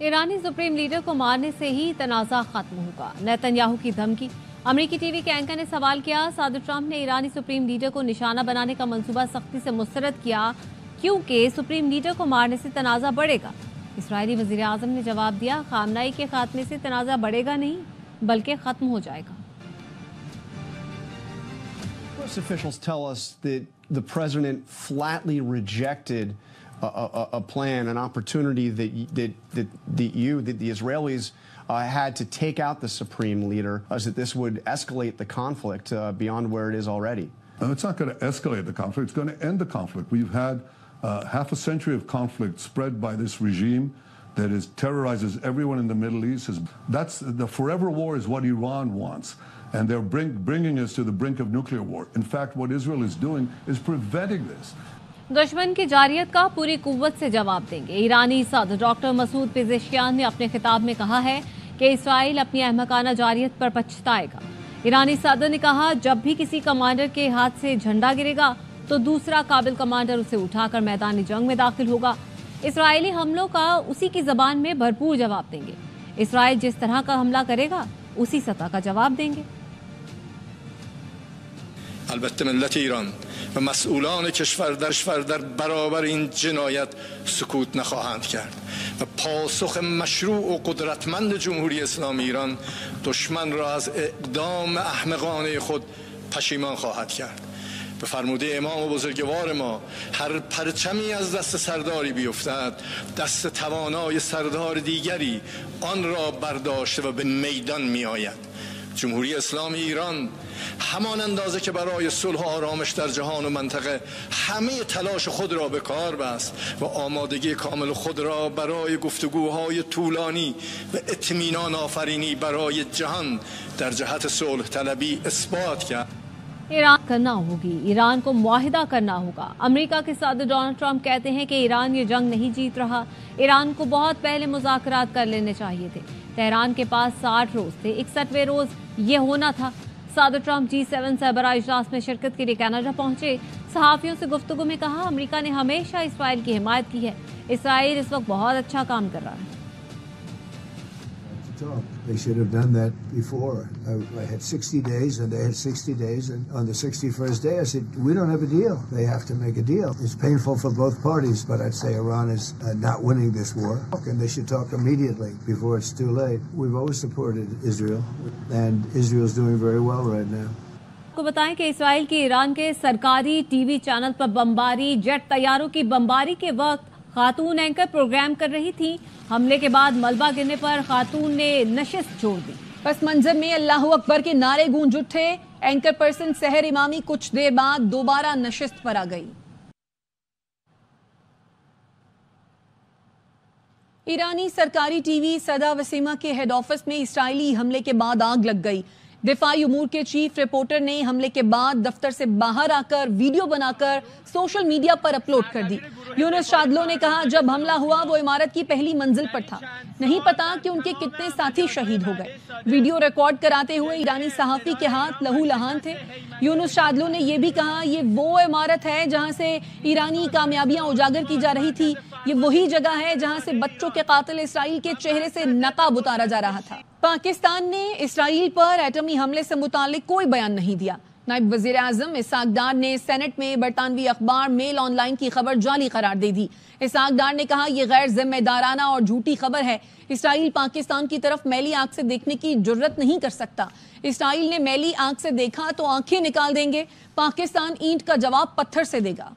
ईरानी supreme leader को मारने से ही तनाज़ा खत्म होगा, नेतन्याहू की धमकी। अमेरिकी टीवी के एंकर ने सवाल किया, सदर ट्रंप ने ईरानी सुप्रीम लीडर को निशाना बनाने का मंसूबा सख्ती से मुस्तरद किया क्योंकि सुप्रीम लीडर को मारने से तनाज़ा बढ़ेगा। इस्राएली वज़ीर आज़म ने जवाब दिया, खामनाई के खात्मे से तनाज़ा बढ़ेगा नहीं बल्कि खत्म हो जाएगा। U.S. officials tell us that the president flatly rejected a plan, an opportunity that the Israelis had to take out the supreme leader, as that this would escalate the conflict beyond where it is already. No, it's not going to escalate the conflict. It's going to end the conflict. We've had half a century of conflict spread by this regime that terrorizes everyone in the Middle East. That's the forever war is what Iran wants. And they're bringing us to the brink of nuclear war. In fact, what Israel is doing is preventing this. दुश्मन की जारियत का पूरी कुव्वत से जवाब देंगे। ईरानी सदर doctor Masood Pezeshkian ने अपने खिताब में कहा है कि इसराइल अपनी अहमकाना जारियत पर पछताएगा। ईरानी सदर ने कहा, जब भी किसी कमांडर के हाथ से झंडा गिरेगा तो दूसरा काबिल कमांडर उसे उठाकर मैदानी जंग में दाखिल होगा। इसराइली हमलों का उसी की जबान में भरपूर जवाब देंगे। इसराइल जिस तरह का हमला करेगा उसी सतह का जवाब देंगे। البته ملت ایران و مسئولان کشور در برابر این جنایت سکوت نخواهند کرد و پاسخ مشروع و قدرتمند جمهوری اسلامی ایران دشمن را از اقدام احمقانه خود پشیمان خواهد کرد. به فرموده امام و بزرگوار ما، هر پرچمی از دست سرداری بیفتد، دست توانای سردار دیگری آن را برداشته و به میدان می آید. جمهوری اسلامی ایران همان اندازه که برای صلح و آرامش در جهان و منطقه همه تلاش خود را به کار بست و آمادگی کامل خود را برای گفتگوهای طولانی و اطمینان آفرینی برای جهان در جهت صلح طلبی اثبات کرد. ईरान करना होगी, ईरान को मुआहिदा करना होगा। अमेरिका के सदर डोनाल्ड ट्रंप कहते हैं कि ईरान ये जंग नहीं जीत रहा, ईरान को बहुत पहले मुज़ाकरात कर लेने चाहिए थे। तेहरान के पास 60 रोज थे, 61वें रोज ये होना था। सदर ट्रंप G7 सरबराह इजलास में शिरकत के लिए कनाडा पहुंचे। सहाफ़ियों से गुफ्तगू में कहा, अमेरिका ने हमेशा इसराइल की हिमायत की है, इसराइल इस वक्त बहुत अच्छा काम कर रहा है। They should have done that before. I had 60 days and they had 60 days, and on the 61st day I said, we don't have a deal. They have to make a deal. It's painful for both parties, but I'd say Iran is not winning this war, and they should talk immediately before it's too late. We've always supported Israel, and Israel's doing very well right now. आपको बताएं कि Israel की Iran के सरकारी TV channel पर बमबारी, jet तैयारों की बमबारी के वक्त खातून एंकर प्रोग्राम कर रही थी। हमले के बाद मलबा गिरने पर खातून ने नशिस्त छोड़ दी। पस मंजर में अल्लाह अकबर के नारे गूंज उठे। एंकर पर्सन सहर इमामी कुछ देर बाद दोबारा नशिस्त पर आ गई। ईरानी सरकारी टीवी सदा वसीमा के हेड ऑफिस में इसराइली हमले के बाद आग लग गई। दिफाई उमूर के चीफ रिपोर्टर ने हमले के बाद दफ्तर से बाहर आकर वीडियो बनाकर सोशल मीडिया पर अपलोड कर दी। यूनुस शादलो ने कहा, जब हमला हुआ वो इमारत की पहली मंजिल पर था, नहीं पता कि उनके कितने साथी शहीद हो गए। वीडियो रिकॉर्ड कराते हुए ईरानी सहाफी के हाथ लहू लहान थे। यूनुस शादलो ने यह भी कहा, ये वो इमारत है जहां से ईरानी कामयाबियां उजागर की जा रही थी, ये वही जगह है जहां से बच्चों के कातिल इसराइल के चेहरे से नकाब उतारा जा रहा था। पाकिस्तान ने इसराइल पर एटमी हमले से मुतालिक कोई बयान नहीं दिया। नायब वजीर आजम इसहाक डार ने सेनेट में बरतानवी अखबार मेल ऑनलाइन की खबर जाली करार दे दी। इसहाक डार ने कहा, यह गैर जिम्मेदाराना और झूठी खबर है। इसराइल पाकिस्तान की तरफ मैली आंख से देखने की जुर्रत नहीं कर सकता। इसराइल ने मैली आंख से देखा तो आंखें निकाल देंगे। पाकिस्तान ईंट का जवाब पत्थर से देगा।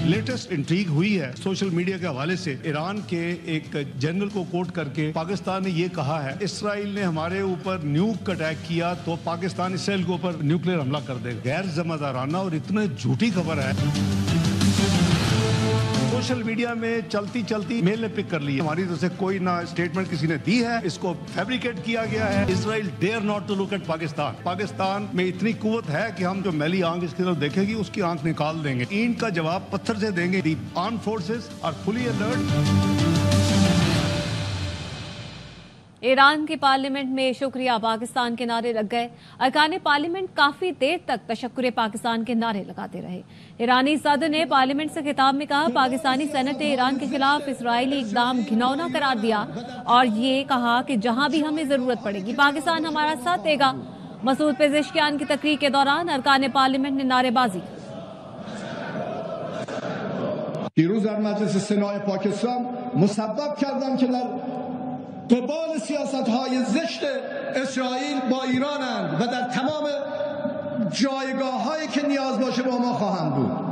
लेटेस्ट इंट्रीग हुई है सोशल मीडिया के हवाले से। ईरान के एक जनरल को कोट करके पाकिस्तान ने ये कहा है, इसराइल ने हमारे ऊपर न्यूक अटैक किया तो पाकिस्तान इसराइल के ऊपर न्यूक्लियर हमला कर देगा। गैर जिम्मेदाराना और इतने झूठी खबर है। सोशल मीडिया में चलती चलती मेल ने पिक कर ली। हमारी तरफ से कोई ना स्टेटमेंट किसी ने दी है, इसको फैब्रिकेट किया गया है। Israel dare not to look at Pakistan. Pakistan में इतनी कुव्वत है कि हम जो मैली आंख इसकी तरफ देखेगी उसकी आंख निकाल देंगे। ईंट का जवाब पत्थर से देंगे। The armed forces are fully alert. Iran की पार्लियामेंट में शुक्रिया पाकिस्तान के नारे लग गए। अरकान पार्लियामेंट काफी देर तक तशक्कुर पाकिस्तान के नारे लगाते रहे। ईरानी सदर ने पार्लियामेंट से खिताब में कहा, पाकिस्तानी सेनेट ने ईरान के खिलाफ इजरायली इकदाम घिनौना करार दिया और ये कहा कि जहां भी हमें जरूरत पड़ेगी पाकिस्तान हमारा साथ देगा। मसूद पेजेश्कियान की तकरीर के दौरान अरकान पार्लियामेंट ने नारेबाजी की। دیروز در مجلس سنای پاکستان مسبب کردن که در قبال سیاست‌های زشت اسرائیل با ایرانند و در تمام جایگاه‌هایی که نیاز باشه با ما خواهند بود.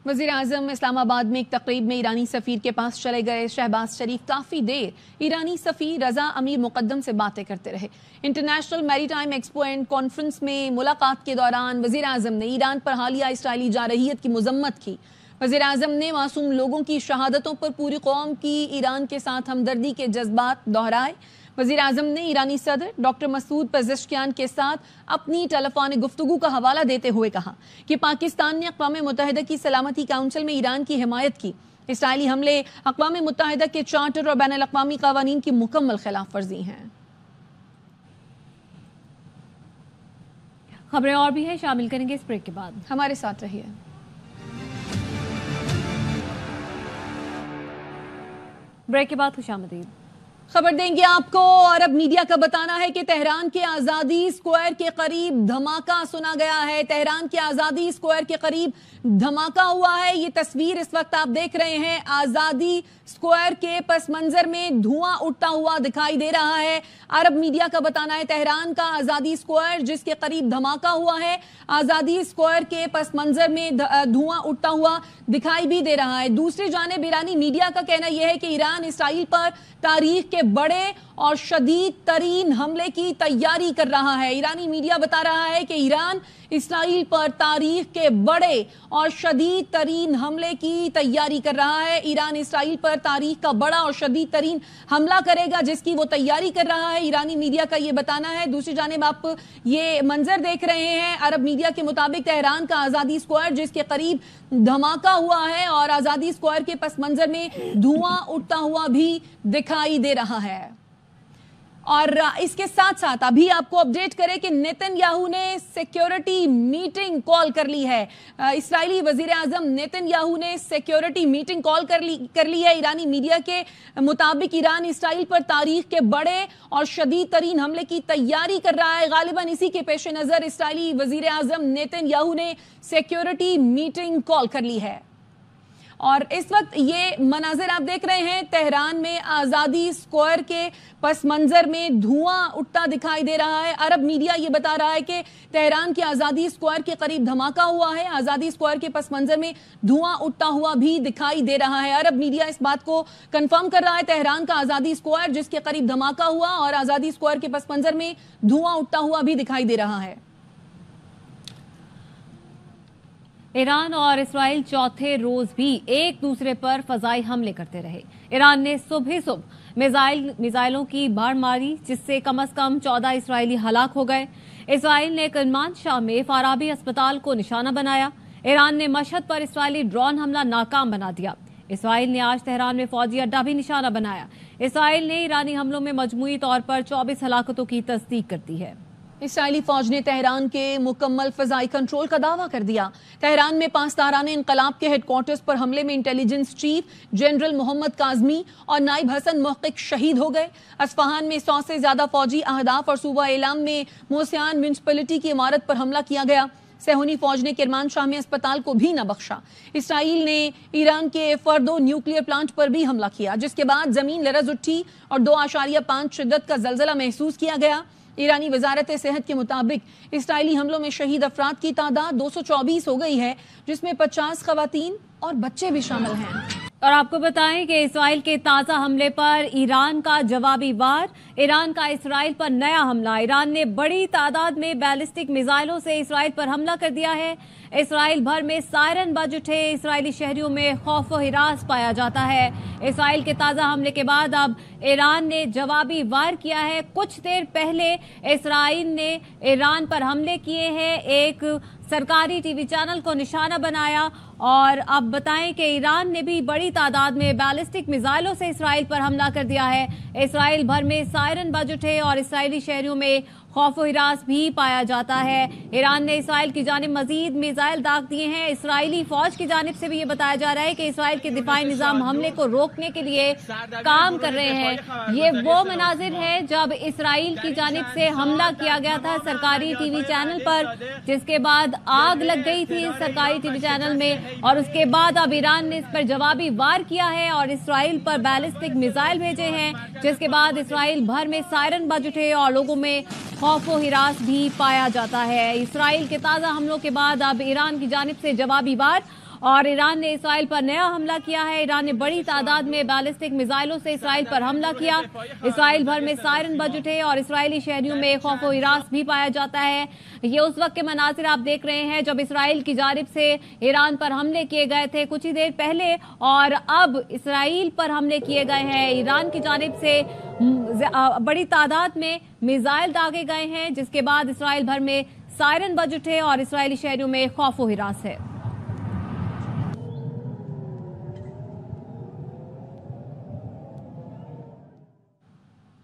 वज़ीर आज़म इस्लामाबाद में एक तकरीब में ईरानी सफ़ीर के पास चले गए। शहबाज शरीफ काफ़ी देर ईरानी सफ़ीर रज़ा अमीर मुक़द्दम से बातें करते रहे। International maritime expo and conference में मुलाकात के दौरान वज़ीर आज़म ने ईरान पर हालिया इसराइली जारहियत की मज़म्मत की। वज़ीर आज़म ने मासूम लोगों की शहादतों पर पूरी कौम की ईरान के साथ हमदर्दी के जज्बात दोहराए। वज़ीर आज़म ने ईरानी सदर डॉक्टर मसूद पेजेश्कियान के साथ अपनी टेलीफोनिक गुफ्तगू का हवाला देते हुए कहा कि पाकिस्तान ने अक़वाम मुत्तहिदा की सलामती काउंसिल में ईरान की हिमायत की। इसराइली हमले अक़वाम मुत्तहिदा के चार्टर और बैनुल अक़वामी क़वानीन की मुकम्मल खिलाफ वर्जी हैं। खबरें और भी हैं, शामिल करेंगे इस ब्रेक के बाद। हमारे साथ रहिए। ब्रेक के बाद खुशामदीद। खबर देंगे आपको। अरब मीडिया का बताना है कि तेहरान के आज़ादी स्क्वायर के करीब धमाका सुना गया है। तेहरान के आज़ादी स्क्वायर के करीब धमाका हुआ है। ये तस्वीर इस वक्त आप देख रहे हैं। आज़ादी स्क्वायर के पस मंजर में धुआं उठता हुआ दिखाई दे रहा है। अरब मीडिया का बताना है तेहरान का आज़ादी स्क्वायर जिसके करीब धमाका हुआ है, आज़ादी स्क्वायर के पस मंजर में धुआं उठता हुआ दिखाई भी दे रहा है। दूसरी जानिब ईरानी मीडिया का कहना यह है कि ईरान इसराइल पर तारीख के बड़े और शदीद तरीन हमले की तैयारी कर रहा है। ईरानी मीडिया बता रहा है कि ईरान इसराइल पर तारीख के बड़े और शदीद तरीन हमले की तैयारी कर रहा है। ईरान इसराइल पर तारीख का बड़ा और शदीद तरीन हमला करेगा जिसकी वो तैयारी कर रहा है, ईरानी मीडिया का ये बताना है। दूसरी जानिब आप ये मंजर देख रहे हैं। अरब मीडिया के मुताबिक तेहरान का आज़ादी स्क्वायर जिसके करीब धमाका हुआ है और आज़ादी स्क्वायर के पस मंजर में धुआं उठता हुआ भी दिखाई दे रहा है। और इसके साथ साथ अभी आपको अपडेट करें कि नेतन्याहू ने सिक्योरिटी मीटिंग कॉल कर ली है। इस्राएली वजीर आजम नेतन्याहू ने सिक्योरिटी मीटिंग कॉल कर ली है। ईरानी मीडिया के मुताबिक ईरान इसराइल पर तारीख के बड़े और शदीद तरीन हमले की तैयारी कर रहा है। गालिबन इसी के पेश नजर इस्राएली वजीर आजम नेतन्याहू ने सिक्योरिटी मीटिंग कॉल कर ली है। और इस वक्त ये मनाजिर आप देख रहे हैं, तेहरान में आज़ादी स्क्वायर के पस मंजर में धुआं उठता दिखाई दे रहा है। अरब मीडिया ये बता रहा है कि तेहरान के आज़ादी स्क्वायर के करीब धमाका हुआ है, आज़ादी स्क्वायर के पस मंजर में धुआं उठता हुआ भी दिखाई दे रहा है। अरब मीडिया इस बात को कंफर्म कर रहा है, तेहरान का आज़ादी स्क्वायर जिसके करीब धमाका हुआ और आज़ादी स्क्वायर के पस मंजर में धुआं उठता हुआ भी दिखाई दे रहा है। ईरान और इस्राइल चौथे रोज भी एक दूसरे पर फजाई हमले करते रहे। ईरान ने सुबह मिसाइलों की बाढ़ मारी जिससे कम से कम 14 इस्राइली हलाक हो गए। इस्राइल ने करमानशाह में फाराबी अस्पताल को निशाना बनाया। ईरान ने मशहद पर इस्राइली ड्रोन हमला नाकाम बना दिया। इस्राइल ने आज तेहरान में फौजी अड्डा भी निशाना बनाया। इस्राइल ने ईरानी हमलों में मजमूई तौर पर 24 हलाकतों की तस्दीक कर दी है। इसराइली फौज ने तेहरान के मुकम्मल फजाई कंट्रोल का दावा कर दिया। तेहरान में पांचताराने इंकलाब के हेडक्वार्टर्स पर हमले में intelligence chief general Mohammad Kazmi और नाइब हसन मुहक्किक शहीद हो गए। अस्फहान में 100 से ज्यादा फौजी अहदाफ और सूबा एलाम में मोसियान म्यूनिसिपैलिटी की इमारत पर हमला किया गया। सेहूनी फौज ने किरमानशाह में अस्पताल को भी न बख्शा। इसराइल ने ईरान के फर्दो न्यूक्लियर प्लांट पर भी हमला किया जिसके बाद जमीन लरज उठी और 2.5 शिद्दत का जलजला महसूस किया गया। ईरानी वजारत सेहत के मुताबिक इसराइली हमलों में शहीद अफराद की तादाद 224 हो गई है जिसमें 50 खवातीन और बच्चे भी शामिल हैं। اور آپ کو بتائیں کہ اسرائیل کے تازہ حملے پر ایران کا جوابی وار، ایران کا اسرائیل پر نیا حملہ۔ ایران نے بڑی تعداد میں بیلسٹک میزائلوں سے اسرائیل پر حملہ کر دیا ہے۔ اسرائیل بھر میں سائرن بج اٹھے، اسرائیلی شہریوں میں خوف و ہراس پایا جاتا ہے۔ اسرائیل کے تازہ حملے کے بعد اب ایران نے جوابی وار کیا ہے۔ کچھ دیر پہلے اسرائیل نے ایران پر حملے کیے ہیں، ایک سرکاری ٹی وی چینل کو نشانہ بنایا، اور اب بتائیں کہ ایران نے بھی بڑی تعداد میں بیلسٹک میزائلوں سے اسرائیل پر حملہ کر دیا ہے۔ اسرائیل بھر میں سائرن بج اٹھے اور اسرائیلی شہریوں میں خوف و ہراس بھی پایا جاتا ہے۔ ایران نے اسرائیل کی جانب مزید میزائل داغ دیے ہیں۔ اسرائیلی فوج کی جانب سے بھی یہ بتایا جا رہا ہے کہ اسرائیل کے دفاعی نظام حملے کو روکنے کے لیے کام کر رہے ہیں۔ یہ وہ مناظر ہے جب اسرائیل کی جانب سے حملہ کیا گیا تھا سرکاری ٹی وی چینل پر، جس کے بعد آگ لگ گئی تھی سرکاری ٹی وی چینل میں، اور اس کے بعد اب ایران نے اس پر جوابی وار کیا ہے اور اسرائیل پر بیلسٹک میزائل بھیجے ہیں، جس کے بعد اسرائیل بھر میں سائرن بج اٹھے اور لوگوں میں خوف و ہراس بھی پایا جاتا ہے۔ اسرائیل کے تازہ حملوں کے بعد اب ایران کی جانب سے جوابی وار، اور ایران نے اسرائیل پر نیا حملہ کیا ہے۔ ایران نے بڑی تعداد میں بیلسٹک میزائلوں سے اسرائیل پر حملہ کیا۔ اسرائیل بھر میں سائرن بج اٹھے اور اسرائیلی شہریوں میں خوف و ہراس بھی پایا جاتا ہے۔ یہ اس وقت کے مناظر آپ دیکھ رہے ہیں جب اسرائیل کی جانب سے ایران پر حملے کیے گئے تھے کچھ ہی دیر پہلے، اور اب اسرائیل پر حملے کیے گئے ہیں۔ ایران کی جانب سے بڑی تعداد میں میزائل داغے گئے ہیں، جس کے بعد اسرائیل بھر میں سائرن بج اٹھے اور اسرائیلی شہریوں میں خوف و ہراس ہے۔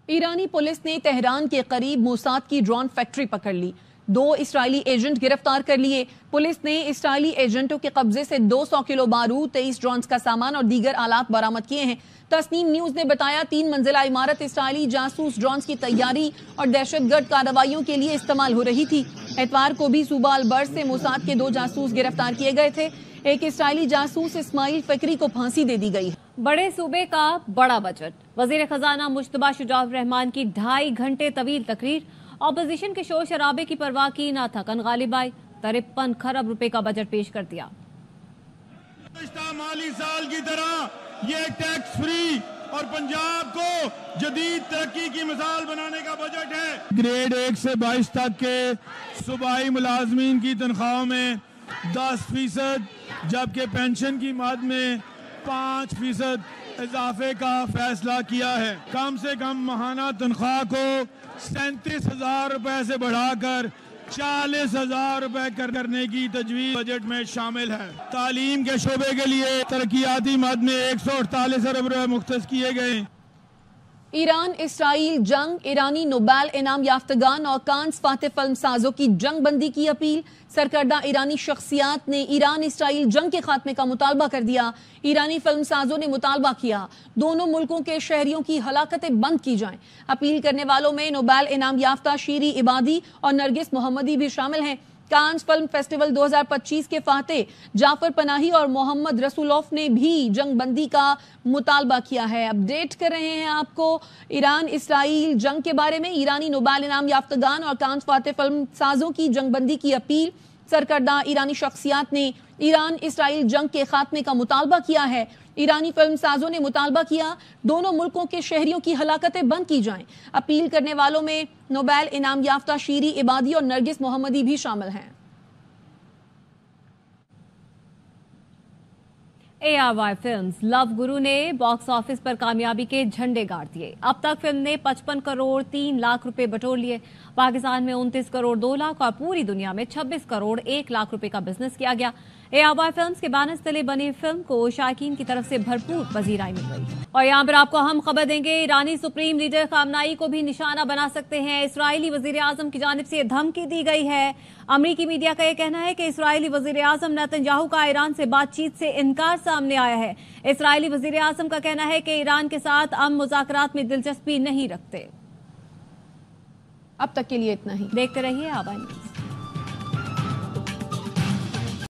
ایرانی پولیس نے تہران کے قریب موساد کی ڈرون فیکٹری پکڑ لی، 2 اسرائیلی ایجنٹ گرفتار کر لیے۔ پولیس نے اسرائیلی ایجنٹوں کے قبضے سے 200 کلو بارود، 23 ڈرونز کا سامان اور دیگر آلات برآمد کیے ہیں۔ تسنیم نیوز نے بتایا 3 منزلہ عمارت اسرائیلی جاسوس ڈرونز کی تیاری اور دہشت گرد کارروائیوں کے لیے استعمال ہو رہی تھی۔ اتوار کو بھی صوبہ البرز سے موساد کے 2 جاسوس گرفتار کیے گئے تھے۔ ایک اسرائیلی جاسوس اسماعیل فکری کو پھانسی دے دی گئی ہے۔ بڑے صوبے کا بڑا بجٹ، وزیر خزانہ مجتبیٰ شجاع الرحمان کی 2.5 گھنٹے طویل تقریر۔ اپوزیشن کے شور شرابے کی پرواہ کی نہ تھکن غالب آئی، 53 کھرب روپے کا بجٹ پیش کر دیا۔ گزشتہ مالی سال کی طرح یہ ٹیکس فری اور پنجاب کو جدید ترقی کی مثال بنانے کا بجٹ ہے۔ گریڈ 1 سے 22 تک کے صوبائی ملازمین کی تنخواہوں میں 10%، جبکہ پینشن کی مد میں 5% اضافے کا فیصلہ کیا ہے۔ کم سے کم ماہانہ تنخواہ کو 37,000 روپے سے بڑھا کر 40,000 روپے کرنے کی تجویز بجٹ میں شامل ہے۔ تعلیم کے شعبے کے لیے ترقیاتی مد میں 148 ارب روپے مختص کیے گئے۔ ایران اسرائیل جنگ، ایرانی نوبیل انعام یافتگان اور کانز فاتح فلم سازوں کی جنگ بندی کی اپیل۔ سرکردہ ایرانی شخصیات نے ایران اسرائیل جنگ کے خاتمے کا مطالبہ کر دیا۔ ایرانی فلم سازوں نے مطالبہ کیا دونوں ملکوں کے شہریوں کی ہلاکتیں بند کی جائیں۔ اپیل کرنے والوں میں نوبیل انعام یافتہ شیری عبادی اور نرگس محمدی بھی شامل ہیں۔ کانز فلم فیسٹیول 2025 کے فاتح جعفر پناہی اور محمد رسولوف نے بھی جنگ بندی کا مطالبہ کیا ہے۔ اپڈیٹ کر رہے ہیں آپ کو ایران اسرائیل جنگ کے بارے میں۔ ایرانی نوبیل انعام یافتگان اور کانز فاتح فلم سازوں کی جنگ بندی کی اپیل۔ سرکردہ ایرانی شخصیات نے ایران اسرائیل جنگ کے خاتمے کا مطالبہ کیا ہے۔ ایرانی فلم سازوں نے مطالبہ کیا دونوں ملکوں کے شہریوں کی ہلاکتیں بند کی جائیں۔ اپیل کرنے والوں میں نوبیل انعام یافتہ شیری عبادی اور نرگس محمدی بھی شامل ہیں۔ ARY فلمز لو گرو نے باکس آفس پر کامیابی کے جھنڈے گاڑ دیے۔ اب تک فلم نے 55 کروڑ 3 لاکھ روپے بٹور لیے۔ پاکستان میں 29 کروڑ 2 لاکھ اور پوری دنیا میں 26 کروڑ 1 لاکھ روپے کا بزنس کیا گیا۔ ARY فلمز کے بینر تلے بنی فلم کو شائقین کی طرف سے بھرپور پذیرائی مل رہی ہے۔ اور یہاں پر آپ کو ہم خبر دیں گے، ایرانی سپریم لیڈر خامنائی کو بھی نشانہ بنا سکتے ہیں۔ اسرائیلی وزیر اعظم کی جانب سے یہ دھمکی دی گئی ہے۔ امریکی میڈیا کا یہ کہنا ہے کہ اسرائیلی وزیر اعظم نیتن یاہو کا ایران سے بات چیت سے انکار سامنے آیا ہے۔ اسرائیلی وزیر اعظم کا کہنا ہے کہ ایران کے ساتھ مذاکرات میں دلچسپی نہیں رکھتے۔ اب تک کے لیے اتنا ہی، دیکھتے رہیے آبائی نیوز۔